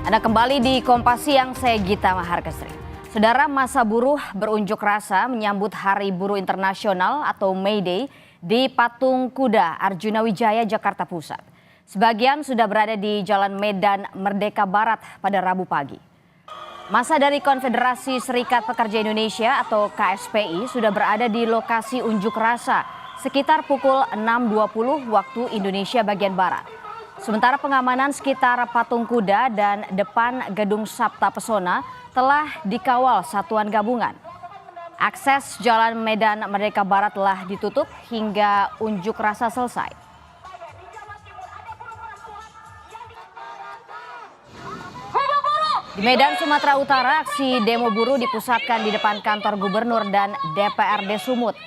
Anda kembali di Kompas Siang, saya Gita Maharkesri. Saudara, massa buruh berunjuk rasa menyambut Hari Buruh Internasional atau May Day di Patung Kuda Arjuna Wijaya, Jakarta Pusat. Sebagian sudah berada di Jalan Medan Merdeka Barat pada Rabu pagi. Massa dari Konfederasi Serikat Pekerja Indonesia atau KSPI sudah berada di lokasi unjuk rasa sekitar pukul 6.20 waktu Indonesia bagian Barat. Sementara pengamanan sekitar Patung Kuda dan depan Gedung Sabta Pesona telah dikawal satuan gabungan. Akses Jalan Medan Merdeka Barat telah ditutup hingga unjuk rasa selesai. Di Medan, Sumatera Utara, aksi demo buruh dipusatkan di depan kantor gubernur dan DPRD Sumut.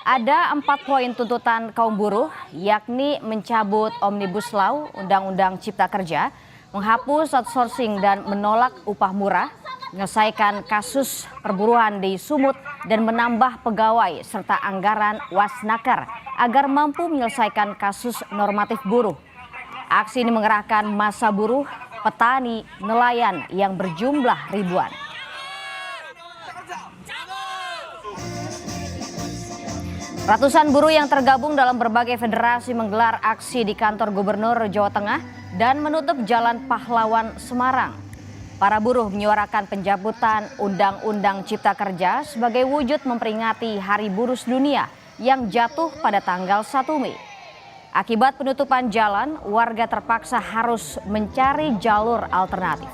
Ada 4 poin tuntutan kaum buruh, yakni mencabut Omnibus Law, Undang-Undang Cipta Kerja, menghapus outsourcing dan menolak upah murah, menyelesaikan kasus perburuan di Sumut, dan menambah pegawai serta anggaran Wasnaker agar mampu menyelesaikan kasus normatif buruh. Aksi ini mengerahkan massa buruh, petani, nelayan yang berjumlah ribuan. Ratusan buruh yang tergabung dalam berbagai federasi menggelar aksi di kantor Gubernur Jawa Tengah dan menutup Jalan Pahlawan Semarang. Para buruh menyuarakan pencabutan Undang-Undang Cipta Kerja sebagai wujud memperingati Hari Buruh Sedunia yang jatuh pada tanggal 1 Mei. Akibat penutupan jalan, warga terpaksa harus mencari jalur alternatif.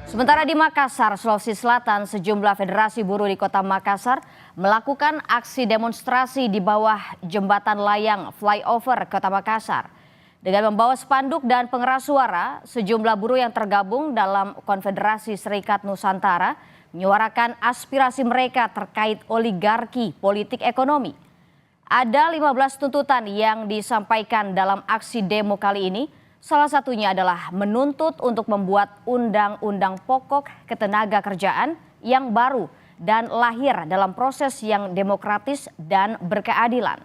Sementara di Makassar, Sulawesi Selatan, sejumlah federasi buruh di kota Makassar melakukan aksi demonstrasi di bawah jembatan layang flyover kota Makassar. Dengan membawa spanduk dan pengeras suara, sejumlah buruh yang tergabung dalam Konfederasi Serikat Nusantara menyuarakan aspirasi mereka terkait oligarki politik ekonomi. Ada 15 tuntutan yang disampaikan dalam aksi demo kali ini. Salah satunya adalah menuntut untuk membuat undang-undang pokok ketenaga kerjaan yang baru dan lahir dalam proses yang demokratis dan berkeadilan.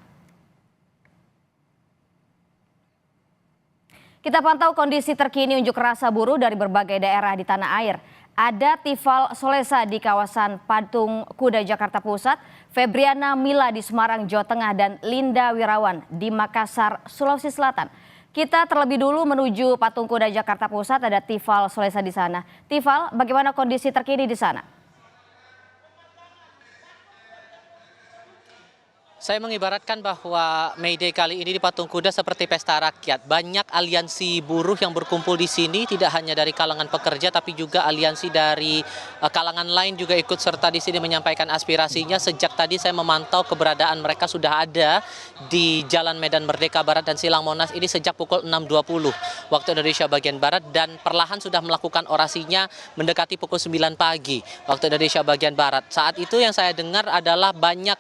Kita pantau kondisi terkini unjuk rasa buruh dari berbagai daerah di tanah air. Ada Tifal Solesa di kawasan Patung Kuda Jakarta Pusat, Febriana Mila di Semarang, Jawa Tengah, dan Linda Wirawan di Makassar, Sulawesi Selatan. Kita terlebih dulu menuju Patung Kuda Jakarta Pusat, ada Tifal Solesa di sana. Tifal, bagaimana kondisi terkini di sana? Saya mengibaratkan bahwa May Day kali ini di Patung Kuda seperti pesta rakyat. Banyak aliansi buruh yang berkumpul di sini, tidak hanya dari kalangan pekerja tapi juga aliansi dari kalangan lain juga ikut serta di sini menyampaikan aspirasinya. Sejak tadi saya memantau keberadaan mereka sudah ada di Jalan Medan Merdeka Barat dan Silang Monas ini sejak pukul 6.20 waktu Indonesia bagian Barat, dan perlahan sudah melakukan orasinya mendekati pukul 9 pagi waktu Indonesia bagian Barat. Saat itu yang saya dengar adalah banyak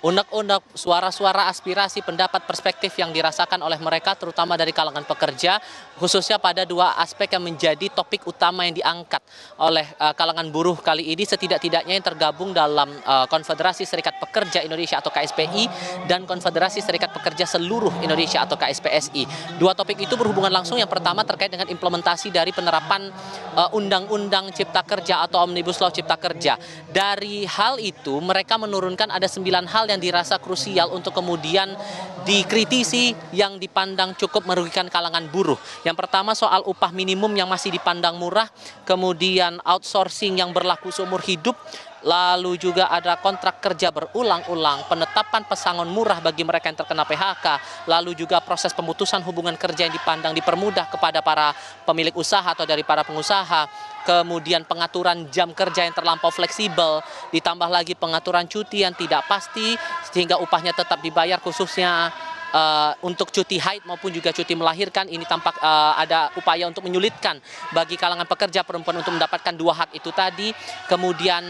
unek-unek suara-suara aspirasi, pendapat, perspektif yang dirasakan oleh mereka terutama dari kalangan pekerja, khususnya pada dua aspek yang menjadi topik utama yang diangkat oleh kalangan buruh kali ini, setidak-tidaknya yang tergabung dalam Konfederasi Serikat Pekerja Indonesia atau KSPI dan Konfederasi Serikat Pekerja Seluruh Indonesia atau KSPSI. Dua topik itu berhubungan langsung. Yang pertama terkait dengan implementasi dari penerapan Undang-Undang Cipta Kerja atau Omnibus Law Cipta Kerja. Dari hal itu mereka menurunkan ada 9 hal yang dirasa krusial untuk kemudian dikritisi yang dipandang cukup merugikan kalangan buruh. Yang pertama soal upah minimum yang masih dipandang murah, kemudian outsourcing yang berlaku seumur hidup, lalu juga ada kontrak kerja berulang-ulang, penetapan pesangon murah bagi mereka yang terkena PHK, lalu juga proses pemutusan hubungan kerja yang dipandang dipermudah kepada para pemilik usaha atau dari para pengusaha, kemudian pengaturan jam kerja yang terlampau fleksibel, ditambah lagi pengaturan cuti yang tidak pasti sehingga upahnya tetap dibayar, khususnya untuk cuti haid maupun juga cuti melahirkan. Ini tampak ada upaya untuk menyulitkan bagi kalangan pekerja perempuan untuk mendapatkan dua hak itu tadi. Kemudian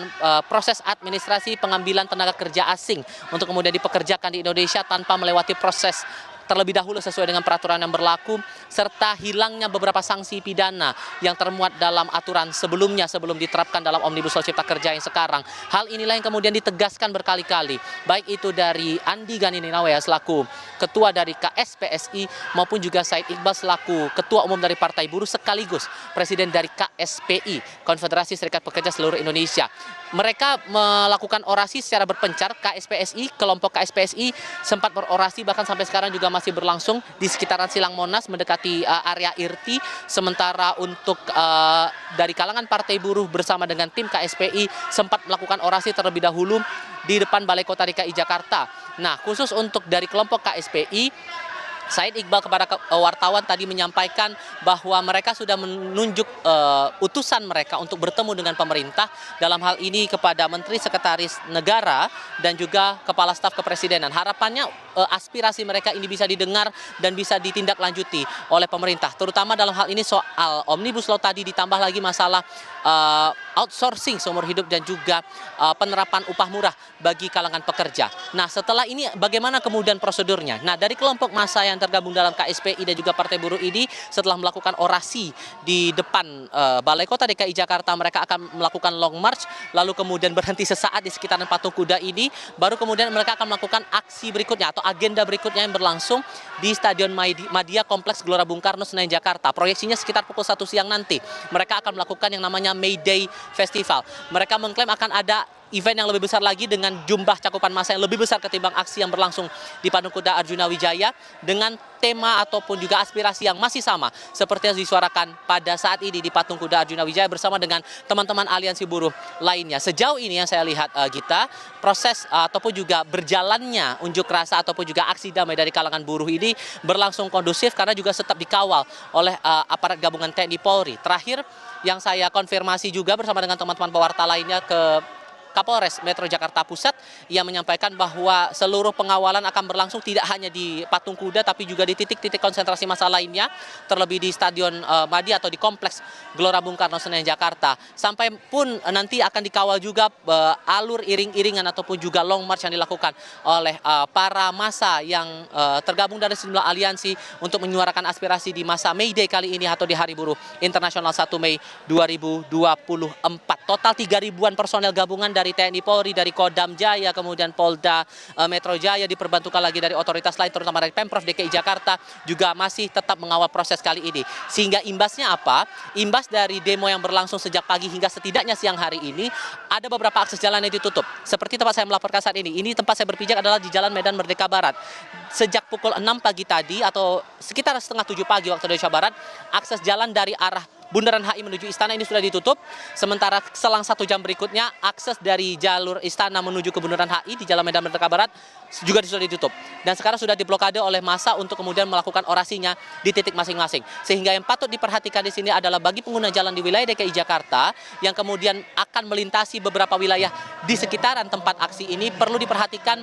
proses administrasi pengambilan tenaga kerja asing untuk kemudian dipekerjakan di Indonesia tanpa melewati proses terlebih dahulu sesuai dengan peraturan yang berlaku, serta hilangnya beberapa sanksi pidana yang termuat dalam aturan sebelumnya sebelum diterapkan dalam Omnibus Law Cipta Kerja yang sekarang. Hal inilah yang kemudian ditegaskan berkali-kali, baik itu dari Andi Gani Ninawea selaku Ketua dari KSPSI maupun juga Said Iqbal selaku Ketua Umum dari Partai Buruh sekaligus Presiden dari KSPI, Konfederasi Serikat Pekerja Seluruh Indonesia. Mereka melakukan orasi secara berpencar. KSPSI, kelompok KSPSI sempat berorasi bahkan sampai sekarang juga masih berlangsung di sekitaran Silang Monas mendekati area IRTI. Sementara untuk dari kalangan Partai Buruh bersama dengan tim KSPI sempat melakukan orasi terlebih dahulu di depan Balai Kota DKI Jakarta. Nah, khusus untuk dari kelompok KSPI, Said Iqbal kepada wartawan tadi menyampaikan bahwa mereka sudah menunjuk utusan mereka untuk bertemu dengan pemerintah, dalam hal ini kepada Menteri Sekretaris Negara dan juga Kepala Staf Kepresidenan. Harapannya aspirasi mereka ini bisa didengar dan bisa ditindaklanjuti oleh pemerintah, terutama dalam hal ini soal Omnibus Law tadi, ditambah lagi masalah outsourcing seumur hidup dan juga penerapan upah murah bagi kalangan pekerja. Nah, setelah ini bagaimana kemudian prosedurnya? Nah, dari kelompok massa yang tergabung dalam KSPI dan juga Partai Buruh ini setelah melakukan orasi di depan Balai Kota DKI Jakarta, mereka akan melakukan long march, lalu kemudian berhenti sesaat di sekitaran Patung Kuda ini, baru kemudian mereka akan melakukan aksi berikutnya atau agenda berikutnya yang berlangsung di Stadion Madia Kompleks Gelora Bung Karno, Senayan, Jakarta. Proyeksinya sekitar pukul 1 siang nanti. Mereka akan melakukan yang namanya May Day Festival. Mereka mengklaim akan ada event yang lebih besar lagi dengan jumlah cakupan massa yang lebih besar ketimbang aksi yang berlangsung di Patung Kuda Arjuna Wijaya, dengan tema ataupun juga aspirasi yang masih sama seperti yang disuarakan pada saat ini di Patung Kuda Arjuna Wijaya bersama dengan teman-teman aliansi buruh lainnya. Sejauh ini yang saya lihat, Gita, proses ataupun juga berjalannya unjuk rasa ataupun juga aksi damai dari kalangan buruh ini berlangsung kondusif karena juga tetap dikawal oleh aparat gabungan TNI Polri. Terakhir yang saya konfirmasi juga bersama dengan teman-teman pewarta lainnya ke Kapolres Metro Jakarta Pusat, ia menyampaikan bahwa seluruh pengawalan akan berlangsung tidak hanya di Patung Kuda tapi juga di titik-titik konsentrasi massa lainnya, terlebih di Stadion Madia atau di Kompleks Gelora Bung Karno, Senayan, Jakarta. Sampai pun nanti akan dikawal juga alur iring-iringan ataupun juga long march yang dilakukan oleh para massa yang tergabung dari sejumlah aliansi untuk menyuarakan aspirasi di masa May Day kali ini atau di Hari Buruh Internasional 1 Mei 2024. Total 3.000-an personel gabungan dari TNI Polri, dari Kodam Jaya, kemudian Polda Metro Jaya, diperbantukan lagi dari otoritas lain terutama dari Pemprov DKI Jakarta juga masih tetap mengawal proses kali ini. Sehingga imbasnya apa? Imbas dari demo yang berlangsung sejak pagi hingga setidaknya siang hari ini, ada beberapa akses jalan yang ditutup. Seperti tempat saya melaporkan saat ini. Ini tempat saya berpijak adalah di Jalan Medan Merdeka Barat. Sejak pukul 6 pagi tadi atau sekitar setengah 7 pagi waktu Indonesia Barat, akses jalan dari arah Bundaran HI menuju Istana ini sudah ditutup. Sementara selang 1 jam berikutnya, akses dari jalur Istana menuju ke Bundaran HI di Jalan Medan Merdeka Barat juga sudah ditutup. Dan sekarang sudah diblokade oleh massa untuk kemudian melakukan orasinya di titik masing-masing. Sehingga yang patut diperhatikan di sini adalah bagi pengguna jalan di wilayah DKI Jakarta yang kemudian akan melintasi beberapa wilayah di sekitaran tempat aksi ini, perlu diperhatikan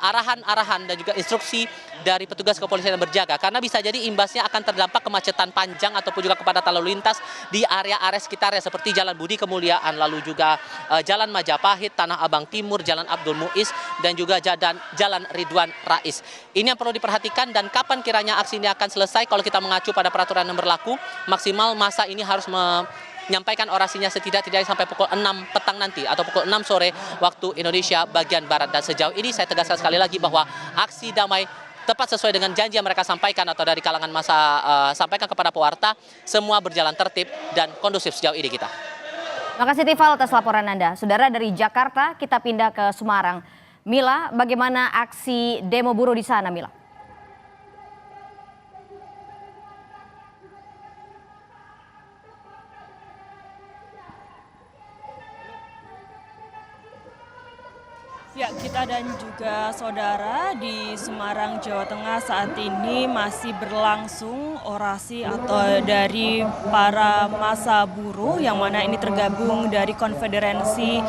arahan-arahan dan juga instruksi dari petugas kepolisian yang berjaga, karena bisa jadi imbasnya akan terdampak kemacetan panjang ataupun juga kepadatan lalu lintas di area-area sekitarnya seperti Jalan Budi Kemuliaan, lalu juga Jalan Majapahit, Tanah Abang Timur, Jalan Abdul Muiz, dan juga Jalan Ridwan Rais. Ini yang perlu diperhatikan. Dan kapan kiranya aksi ini akan selesai? Kalau kita mengacu pada peraturan yang berlaku, maksimal masa ini harus menyampaikan orasinya setidak-tidaknya sampai pukul 6 petang nanti atau pukul 6 sore waktu Indonesia bagian Barat. Dan sejauh ini saya tegaskan sekali lagi bahwa aksi damai tepat sesuai dengan janji yang mereka sampaikan atau dari kalangan massa sampaikan kepada pewarta, semua berjalan tertib dan kondusif sejauh ini kita. Terima kasih Tifal atas laporan Anda. Saudara, dari Jakarta kita pindah ke Semarang. Mila, bagaimana aksi demo buruh di sana, Mila? Ya, kita dan juga saudara di Semarang, Jawa Tengah saat ini masih berlangsung orasi atau dari para massa buruh yang mana ini tergabung dari Konfederasi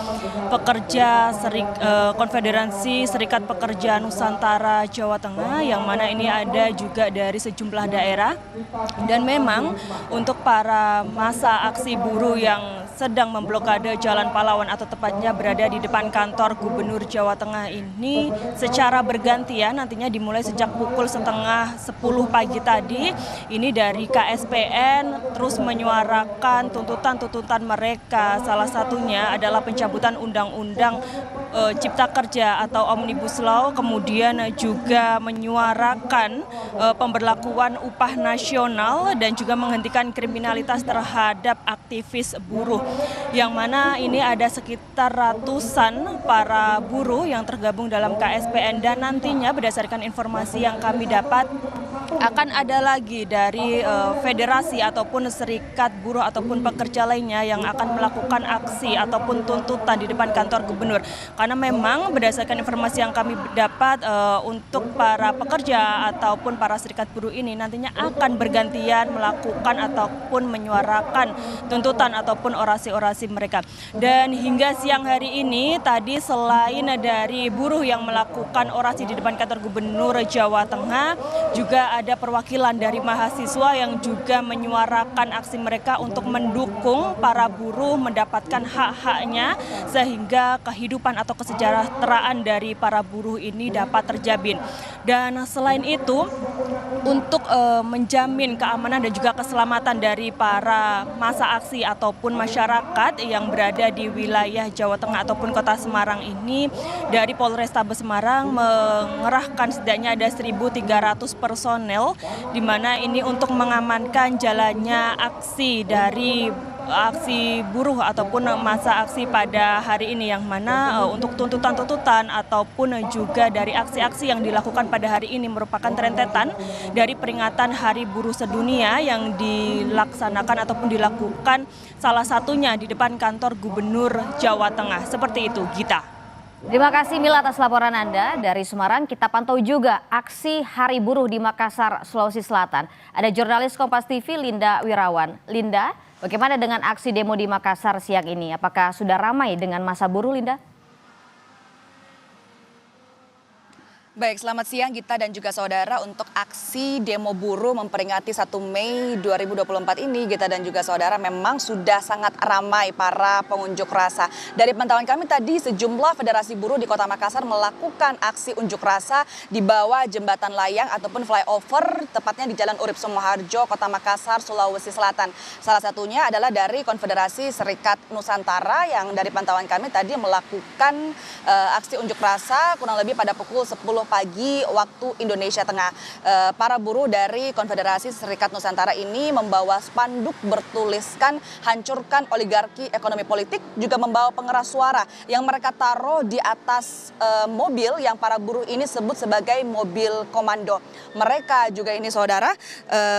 Serikat Pekerja Nusantara Jawa Tengah, yang mana ini ada juga dari sejumlah daerah. Dan memang untuk para massa aksi buruh yang sedang memblokade Jalan Pahlawan atau tepatnya berada di depan kantor Gubernur Jawa Jawa Tengah ini secara bergantian nantinya dimulai sejak pukul setengah 10 pagi tadi. Ini dari KSPN terus menyuarakan tuntutan-tuntutan mereka. Salah satunya adalah pencabutan Undang-Undang Cipta Kerja atau Omnibus Law, kemudian juga menyuarakan pemberlakuan upah nasional dan juga menghentikan kriminalitas terhadap aktivis buruh. Yang mana ini ada sekitar ratusan para buruh yang tergabung dalam KSPN dan nantinya berdasarkan informasi yang kami dapat akan ada lagi dari federasi ataupun serikat buruh ataupun pekerja lainnya yang akan melakukan aksi ataupun tuntutan di depan kantor gubernur. Karena memang berdasarkan informasi yang kami dapat untuk para pekerja ataupun para serikat buruh ini nantinya akan bergantian melakukan ataupun menyuarakan tuntutan ataupun orasi-orasi mereka. Dan hingga siang hari ini tadi selain dari buruh yang melakukan orasi di depan kantor gubernur Jawa Tengah, juga ada perwakilan dari mahasiswa yang juga menyuarakan aksi mereka untuk mendukung para buruh mendapatkan hak-haknya sehingga kehidupan atau kesejahteraan dari para buruh ini dapat terjamin. Dan selain itu untuk menjamin keamanan dan juga keselamatan dari para massa aksi ataupun masyarakat yang berada di wilayah Jawa Tengah ataupun Kota Semarang ini, dari Polrestabes Semarang mengerahkan setidaknya ada 1.300 personel, di mana ini untuk mengamankan jalannya aksi dari aksi buruh ataupun masa aksi pada hari ini, yang mana untuk tuntutan-tuntutan ataupun juga dari aksi-aksi yang dilakukan pada hari ini merupakan rentetan dari peringatan Hari Buruh Sedunia yang dilaksanakan ataupun dilakukan salah satunya di depan kantor Gubernur Jawa Tengah. Seperti itu, Gita. Terima kasih Mila atas laporan Anda dari Semarang. Kita pantau juga aksi Hari Buruh di Makassar, Sulawesi Selatan. Ada jurnalis Kompas TV Linda Wirawan. Linda, bagaimana dengan aksi demo di Makassar siang ini? Apakah sudah ramai dengan massa buruh, Linda? Baik, selamat siang Gita dan juga saudara. Untuk aksi demo buruh memperingati 1 Mei 2024 ini, Gita dan juga saudara, memang sudah sangat ramai para pengunjuk rasa. Dari pantauan kami tadi, sejumlah federasi buruh di Kota Makassar melakukan aksi unjuk rasa di bawah jembatan layang ataupun flyover, tepatnya di Jalan Urip Sumoharjo, Kota Makassar, Sulawesi Selatan. Salah satunya adalah dari Konfederasi Serikat Nusantara yang dari pantauan kami tadi melakukan aksi unjuk rasa kurang lebih pada pukul 10 pagi waktu Indonesia Tengah. Para buruh dari Konfederasi Serikat Nusantara ini membawa spanduk bertuliskan hancurkan oligarki ekonomi politik, juga membawa pengeras suara yang mereka taruh di atas mobil yang para buruh ini sebut sebagai mobil komando. Mereka juga ini saudara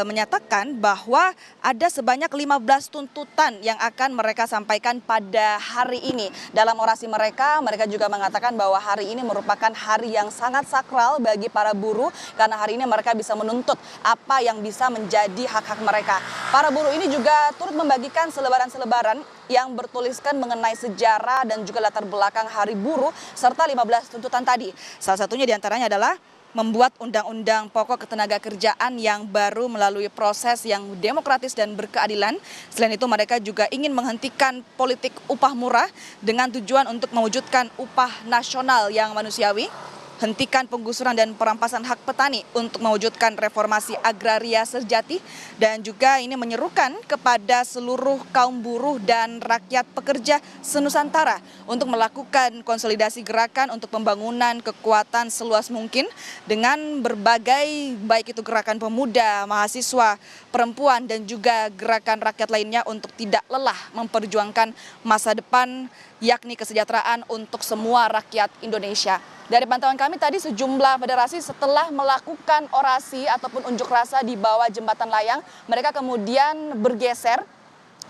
menyatakan bahwa ada sebanyak 15 tuntutan yang akan mereka sampaikan pada hari ini. Dalam orasi mereka, mereka juga mengatakan bahwa hari ini merupakan hari yang sangat sakral bagi para buruh karena hari ini mereka bisa menuntut apa yang bisa menjadi hak-hak mereka. Para buruh ini juga turut membagikan selebaran-selebaran yang bertuliskan mengenai sejarah dan juga latar belakang Hari Buruh serta 15 tuntutan tadi. Salah satunya diantaranya adalah membuat undang-undang pokok ketenagakerjaan yang baru melalui proses yang demokratis dan berkeadilan. Selain itu mereka juga ingin menghentikan politik upah murah dengan tujuan untuk mewujudkan upah nasional yang manusiawi. Hentikan penggusuran dan perampasan hak petani untuk mewujudkan reformasi agraria sejati, dan juga ini menyerukan kepada seluruh kaum buruh dan rakyat pekerja senusantara untuk melakukan konsolidasi gerakan untuk pembangunan kekuatan seluas mungkin dengan berbagai, baik itu gerakan pemuda, mahasiswa, perempuan dan juga gerakan rakyat lainnya untuk tidak lelah memperjuangkan masa depan yakni kesejahteraan untuk semua rakyat Indonesia. Dari pantauan kami tadi, sejumlah federasi setelah melakukan orasi ataupun unjuk rasa di bawah jembatan layang, mereka kemudian bergeser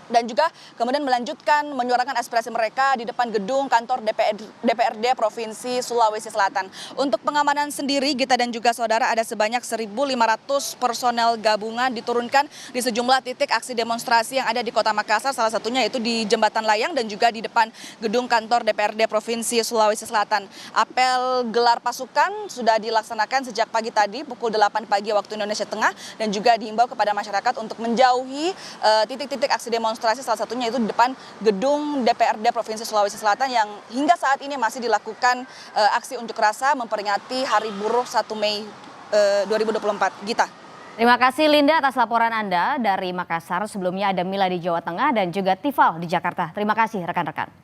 dan juga kemudian melanjutkan menyuarakan aspirasi mereka di depan gedung kantor DPRD Provinsi Sulawesi Selatan. Untuk pengamanan sendiri, Gita dan juga saudara, ada sebanyak 1.500 personel gabungan diturunkan di sejumlah titik aksi demonstrasi yang ada di Kota Makassar, salah satunya itu di Jembatan Layang dan juga di depan gedung kantor DPRD Provinsi Sulawesi Selatan. Apel gelar pasukan sudah dilaksanakan sejak pagi tadi pukul 8 pagi waktu Indonesia Tengah, dan juga diimbau kepada masyarakat untuk menjauhi titik-titik aksi demonstrasi demonstrasi salah satunya itu di depan gedung DPRD Provinsi Sulawesi Selatan yang hingga saat ini masih dilakukan aksi unjuk rasa memperingati Hari Buruh 1 Mei 2024. Gita. Terima kasih Linda atas laporan Anda dari Makassar. Sebelumnya ada Mila di Jawa Tengah dan juga Tifal di Jakarta. Terima kasih rekan-rekan.